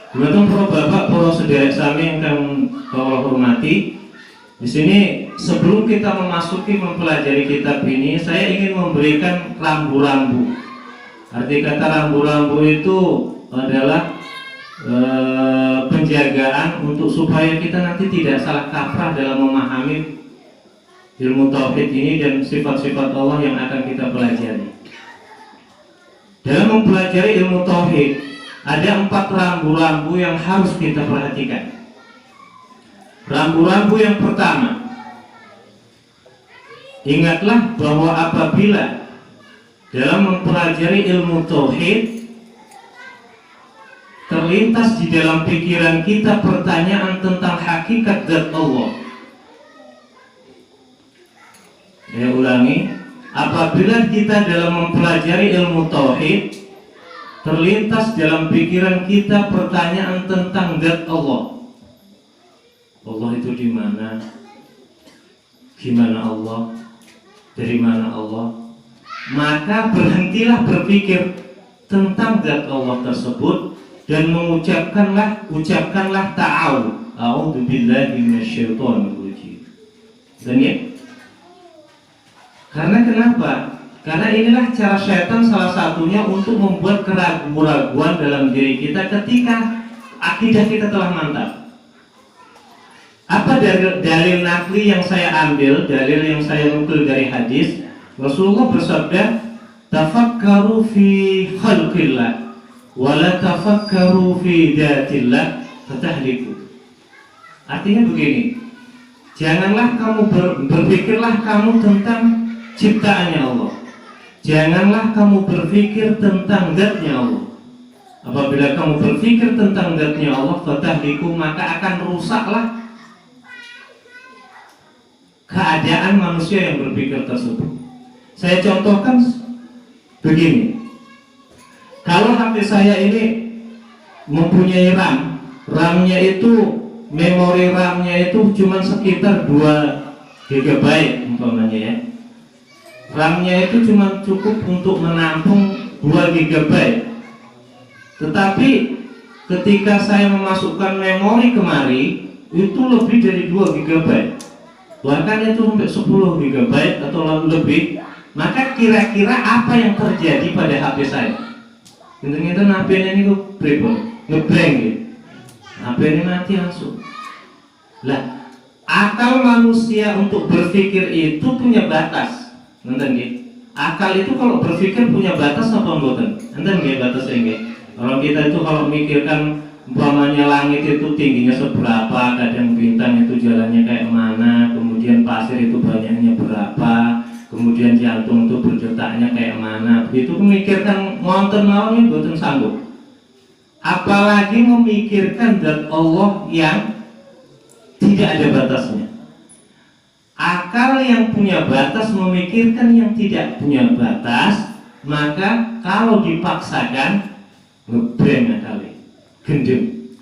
Dumateng para bapak, para sederek sami ingkang kula hormati. Di sini sebelum kita memasuki mempelajari kitab ini, saya ingin memberikan rambu-rambu. Arti kata rambu-rambu itu adalah penjagaan untuk supaya kita nanti tidak salah kaprah dalam memahami ilmu tauhid ini dan sifat-sifat Allah yang akan kita pelajari. Dalam mempelajari ilmu tauhid ada 4 rambu-rambu yang harus kita perhatikan. Rambu-rambu yang pertama, ingatlah bahwa apabila dalam mempelajari ilmu tauhid terlintas di dalam pikiran kita pertanyaan tentang hakikat zat Allah. Saya ulangi, apabila kita dalam mempelajari ilmu tauhid terlintas dalam pikiran kita pertanyaan tentang zat Allah. Allah itu di mana? Gimana Allah? Dari mana Allah? Maka berhentilah berpikir tentang zat Allah tersebut dan ucapkanlah ta'awudz. A'udzubillahi minasyaitonir rajim. Dan ya, karena kenapa? Karena inilah cara setan salah satunya untuk membuat keraguan-raguan dalam diri kita ketika akidah kita telah mantap. Apa dalil nakli yang saya ambil, dalil yang saya nukil dari hadis? Rasulullah bersabda, tafakkaru fi khalqillah wala tafakkaru fi datillah fatahliku. Artinya begini, janganlah kamu berpikirlah kamu tentang ciptaannya Allah. Janganlah kamu berpikir tentang zatnya Allah. Apabila kamu berpikir tentang zatnya Allah, fatahliku, maka akan rusaklah keadaan manusia yang berpikir tersebut. Saya contohkan begini. Kalau HP saya ini mempunyai RAM-nya itu, memori RAM-nya itu cuma sekitar 2 GB umpamanya ya. RAM-nya itu cuma cukup untuk menampung 2 GB. Tetapi ketika saya memasukkan memori kemari, itu lebih dari 2 GB. Bahkan itu sampai 10 GB atau lebih. Maka kira-kira apa yang terjadi pada HP saya? Intinya HP-nya ini ngeblank gitu. HP ini mati langsung. Lah, akal manusia untuk berpikir itu punya batas. Nonton nggih. Akal itu kalau berpikir punya batas apa mboten? Nonton nggih batasnya nggih. Kalau kita itu kalau mikirkan umpamanya langit itu tingginya seberapa, kadang bintang itu jalannya kayak mana, kemudian pasir itu banyaknya berapa, kemudian jantung itu berdetaknya kayak mana, begitu memikirkan wonten mawon mboten sanggup. Apalagi memikirkan zat Allah yang tidak ada batasnya. Akal yang punya batas memikirkan yang tidak punya batas, maka kalau dipaksakan ngebreng kali, gendeng.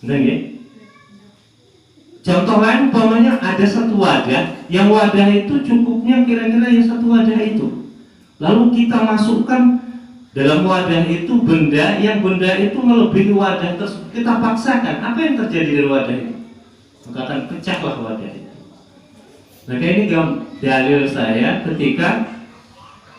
Benar ya? Contoh lain umpamanya ada satu wadah, yang wadah itu cukupnya kira-kira yang satu wadah itu. Lalu kita masukkan dalam wadah itu benda, yang benda itu melebihi wadah tersebut, kita paksakan. Apa yang terjadi dari wadah itu? Maka akan pecahlah wadah itu. Maka ini dalil saya ketika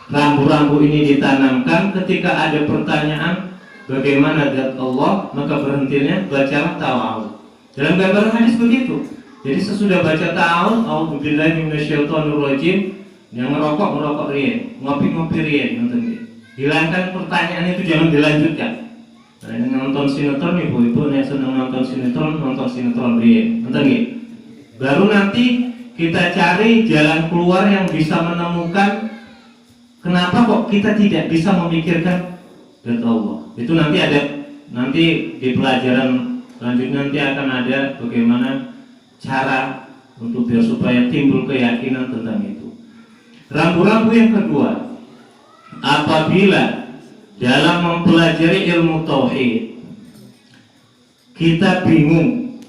rambu-rambu ini ditanamkan, ketika ada pertanyaan bagaimana zat Allah, maka berhentinya bacalah ta'awudz. Dalam gambaran hadis begitu. Jadi sesudah baca ta'awudz, a'udzubillahi minasyaitonir rajim, yang merokok riyen, ngopi riyen, nonton dia. Hilangkan pertanyaan itu, jangan dilanjutkan. Nah, ini nonton sinetron, ibu-ibu yang senang nonton sinetron riyen, nonton dia. Baru nanti kita cari jalan keluar yang bisa menemukan kenapa kok kita tidak bisa memikirkan zat Allah. Itu nanti di pelajaran selanjutnya nanti akan ada bagaimana cara untuk biar supaya timbul keyakinan tentang itu. Rambu-rambu yang kedua, apabila dalam mempelajari ilmu tauhid kita bingung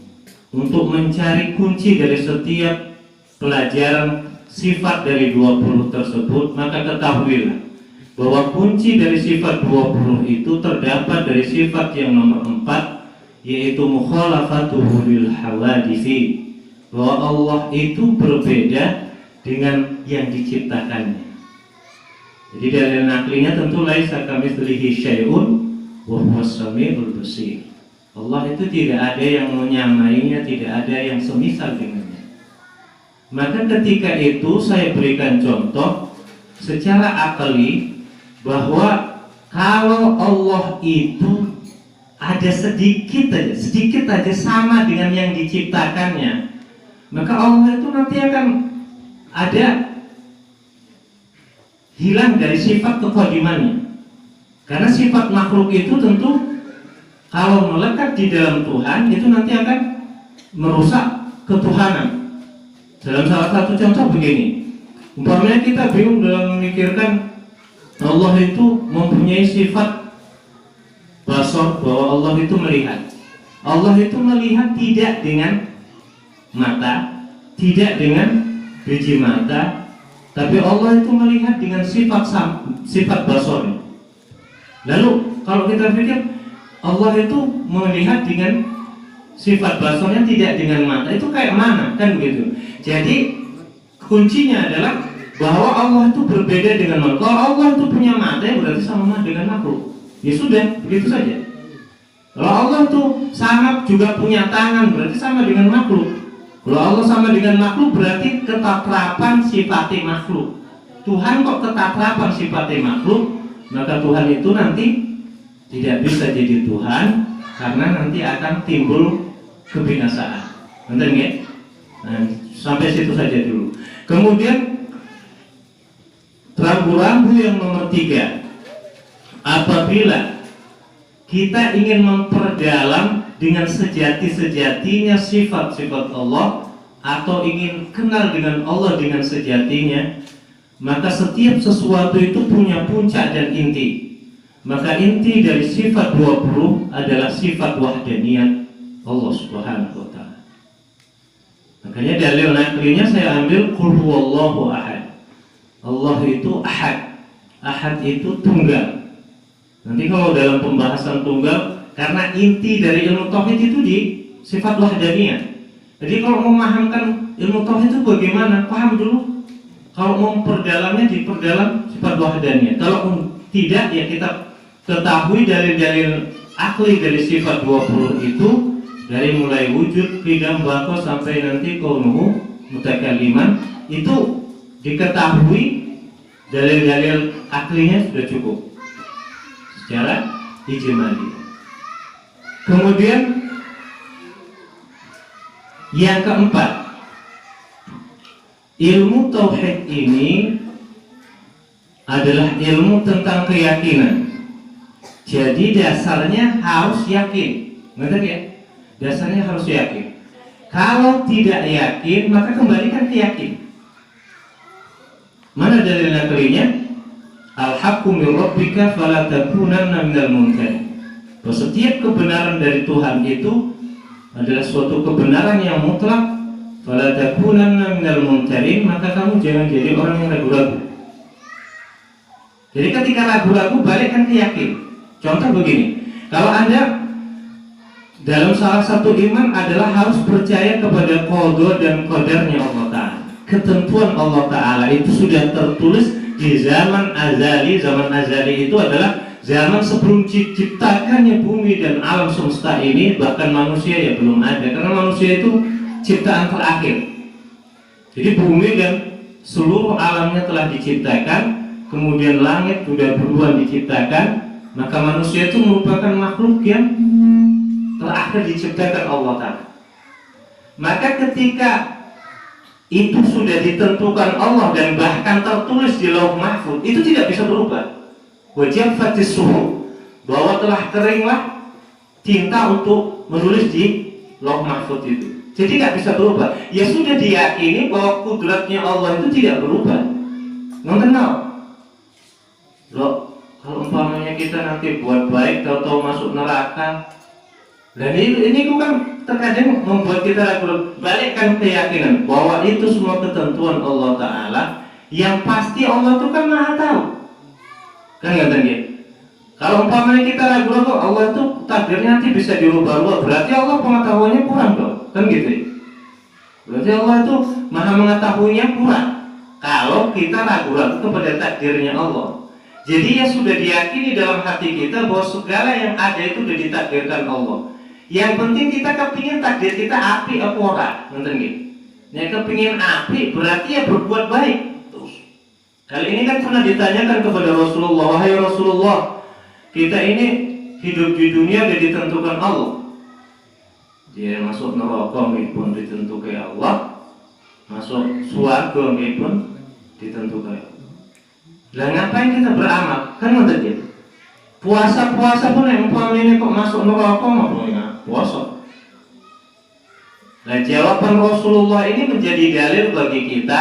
untuk mencari kunci dari setiap pelajaran sifat dari 20 tersebut, maka ketahuilah bahwa kunci dari sifat 20 itu terdapat dari sifat yang nomor 4, yaitu mukhalafatuhu lil hawaditsi, bahwa Allah itu berbeda dengan yang diciptakannya. Jadi dalil naklinya tentu laisa kamitslihi syai'un wa huwas samiul basir. Allah itu tidak ada yang menyamainya, tidak ada yang semisal dengannya. Maka ketika itu saya berikan contoh secara akali bahwa kalau Allah itu ada sedikit aja sama dengan yang diciptakannya, maka Allah itu nanti akan ada hilang dari sifat keqadimannya. Karena sifat makhluk itu tentu kalau melekat di dalam Tuhan itu nanti akan merusak ketuhanan. Dalam salah satu contoh begini, umpamanya kita bingung dalam memikirkan Allah itu mempunyai sifat basar, bahwa Allah itu melihat. Allah itu melihat tidak dengan mata, tidak dengan biji mata, tapi Allah itu melihat dengan sifat basar. Lalu kalau kita pikir Allah itu melihat dengan sifat basarnya tidak dengan mata, itu kayak mana? Kan begitu. Jadi kuncinya adalah bahwa Allah itu berbeda dengan makhluk. Kalau Allah itu punya mata, ya berarti sama dengan makhluk. Ya sudah, begitu saja. Kalau Allah itu sama juga punya tangan, berarti sama dengan makhluk. Kalau Allah sama dengan makhluk, berarti ketatrapan sifatnya makhluk. Tuhan kok ketatrapan sifatnya makhluk, maka Tuhan itu nanti tidak bisa jadi Tuhan, karena nanti akan timbul kebinasaan. Ngerti ya? Nah, sampai situ saja dulu. Kemudian rambu-rambu yang nomor 3, apabila kita ingin memperdalam dengan sejati-sejatinya sifat-sifat Allah, atau ingin kenal dengan Allah dengan sejatinya, maka setiap sesuatu itu punya puncak dan inti. Maka inti dari sifat 20 adalah sifat wahdaniyat Allah Subhanahu wa ta'ala. Makanya dalil naklinya saya ambil qul huwallahu ahad. Allah itu ahad. Ahad itu tunggal. Nanti kalau dalam pembahasan tunggal, karena inti dari ilmu tauhid itu di sifat wahdaniyah. Jadi kalau memahamkan ilmu tauhid itu bagaimana? Paham dulu. Kalau mau memperdalamnya, diperdalam sifat wahdaniyah. Kalau tidak, ya kita ketahui dalil-dalil akli dari sifat 20 itu, dari mulai wujud, qidam, baqa sampai nanti kaunuhu mutakalliman, itu diketahui dalil-dalil aklinya sudah cukup secara ijmali. Kemudian yang keempat, ilmu tauhid ini adalah ilmu tentang keyakinan. Jadi dasarnya harus yakin, ngerti ya? Dasarnya harus yakin. Kalau tidak yakin, maka kembalikan ke yakin. Mana dalil naklinya? Al-haqqu min rabbika fala takunanna minal mumtarin. Bahwa setiap kebenaran dari Tuhan itu adalah suatu kebenaran yang mutlak. Fala takunanna minal mumtarin, maka kamu jangan jadi orang yang ragu-ragu. Jadi ketika ragu-ragu, balikkan ke yakin. Contoh begini, kalau Anda dalam salah satu iman adalah harus percaya kepada qada dan qadarnya Allah Ta'ala. Ketentuan Allah Ta'ala itu sudah tertulis di zaman azali. Zaman azali itu adalah zaman sebelum diciptakannya bumi dan alam semesta ini. Bahkan manusia ya belum ada, karena manusia itu ciptaan terakhir. Jadi bumi dan seluruh alamnya telah diciptakan, kemudian langit sudah duluan diciptakan. Maka manusia itu merupakan makhluk yang terakhir diciptakan Allah Ta'ala. Maka ketika itu sudah ditentukan Allah dan bahkan tertulis di Lauh Mahfuz, itu tidak bisa berubah. Wajib fatis suhu, bahwa telah keringlah tinta untuk menulis di Lauh Mahfuz itu. Jadi tidak bisa berubah. Ya sudah diyakini bahwa kudratnya Allah itu tidak berubah. Nggak kenal. Loh, kalau umpamanya kita nanti buat baik, tahu-tahu masuk neraka. Dan ini kan terkadang membuat kita ragu. Balikkan keyakinan bahwa itu semua ketentuan Allah Ta'ala. Yang pasti Allah itu kan maha tahu. Kan nggak tadi? Kalau umpamanya kita ragu-ragu, Allah itu takdirnya nanti bisa dirubah-rubah, berarti Allah pengetahuannya kurang dong, kan gitu ya? Berarti Allah itu maha mengetahuinya kurang. Kalau kita ragu-ragu kepada takdirnya Allah, jadi ya sudah diyakini dalam hati kita bahwa segala yang ada itu sudah ditakdirkan Allah. Yang penting kita kepingin takdir kita api apa ora, nonton gitu. Yang kepingin api berarti ya berbuat baik. Terus kali ini kan pernah ditanyakan kepada Rasulullah, wahai Rasulullah, kita ini hidup di dunia sudah ditentukan Allah. Dia masuk neraka pun ditentukan Allah, masuk surga pun ditentukan Allah. Lah ngapain kita beramal? Kan nonton gitu. Puasa pun yang umpamanya kok masuk neraka mau puasa. Nah, jawaban Rasulullah ini menjadi dalil bagi kita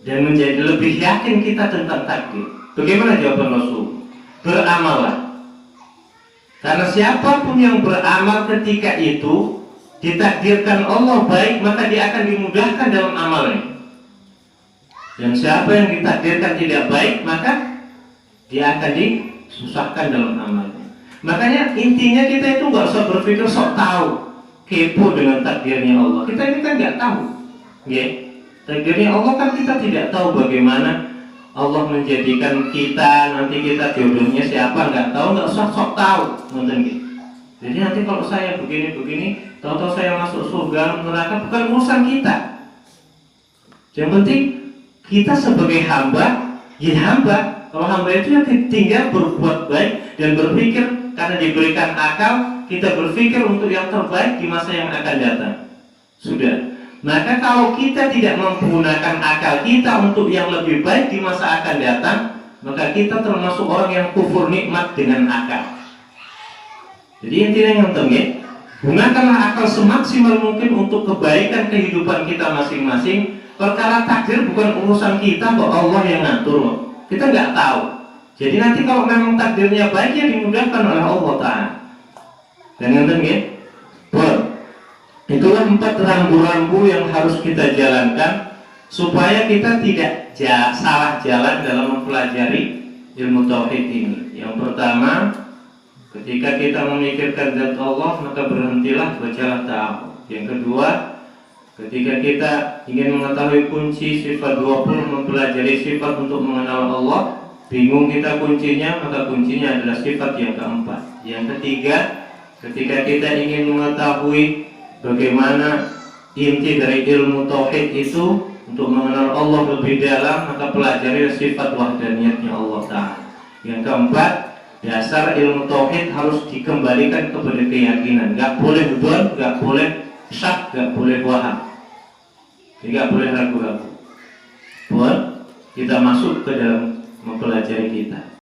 dan menjadi lebih yakin kita tentang takdir. Bagaimana jawaban Rasul? Beramallah. Karena siapapun yang beramal ketika itu ditakdirkan Allah baik, maka dia akan dimudahkan dalam amalnya. Dan siapa yang ditakdirkan tidak baik, maka dia akan disusahkan dalam amalnya. Makanya intinya kita itu nggak usah berpikir sok tahu, kepo dengan takdirnya Allah. Kita ini kan nggak tahu, ya. Takdirnya Allah kan kita tidak tahu bagaimana Allah menjadikan kita, nanti kita jodohnya siapa nggak tahu, nggak usah sok tahu, nonton gitu. Jadi nanti kalau saya begini, tahu-tahu saya masuk surga neraka, bukan urusan kita. Yang penting kita sebagai hamba, ya hamba. Kalau hamba itu ya tinggal berbuat baik dan berpikir karena diberikan akal, kita berpikir untuk yang terbaik di masa yang akan datang. Sudah. Maka kalau kita tidak menggunakan akal kita untuk yang lebih baik di masa akan datang, maka kita termasuk orang yang kufur nikmat dengan akal. Jadi intinya yang penting, gunakanlah akal semaksimal mungkin untuk kebaikan kehidupan kita masing-masing. Perkara takdir bukan urusan kita, kok Allah yang ngatur. Kita nggak tahu. Jadi nanti kalau memang takdirnya baik, ya dimudahkan oleh Allah Ta'ala. Dan yang penting, itulah 4 rambu-rambu yang harus kita jalankan supaya kita tidak salah jalan dalam mempelajari ilmu tauhid ini. Yang pertama, ketika kita memikirkan zat Allah, maka berhentilah bacalah ta'awudz. Yang kedua, ketika kita ingin mengetahui kunci sifat 20, mempelajari sifat untuk mengenal Allah, bingung kita kuncinya, maka kuncinya adalah sifat yang keempat. Yang ketiga, ketika kita ingin mengetahui bagaimana inti dari ilmu tauhid itu untuk mengenal Allah lebih dalam, maka pelajari sifat wahdaniyatnya Allah Ta'ala. Yang keempat, dasar ilmu tauhid harus dikembalikan kepada keyakinan. Gak boleh hudon, gak boleh syak, gak boleh waham, tidak boleh ragu-ragu. Buat kita masuk ke dalam mempelajari kita.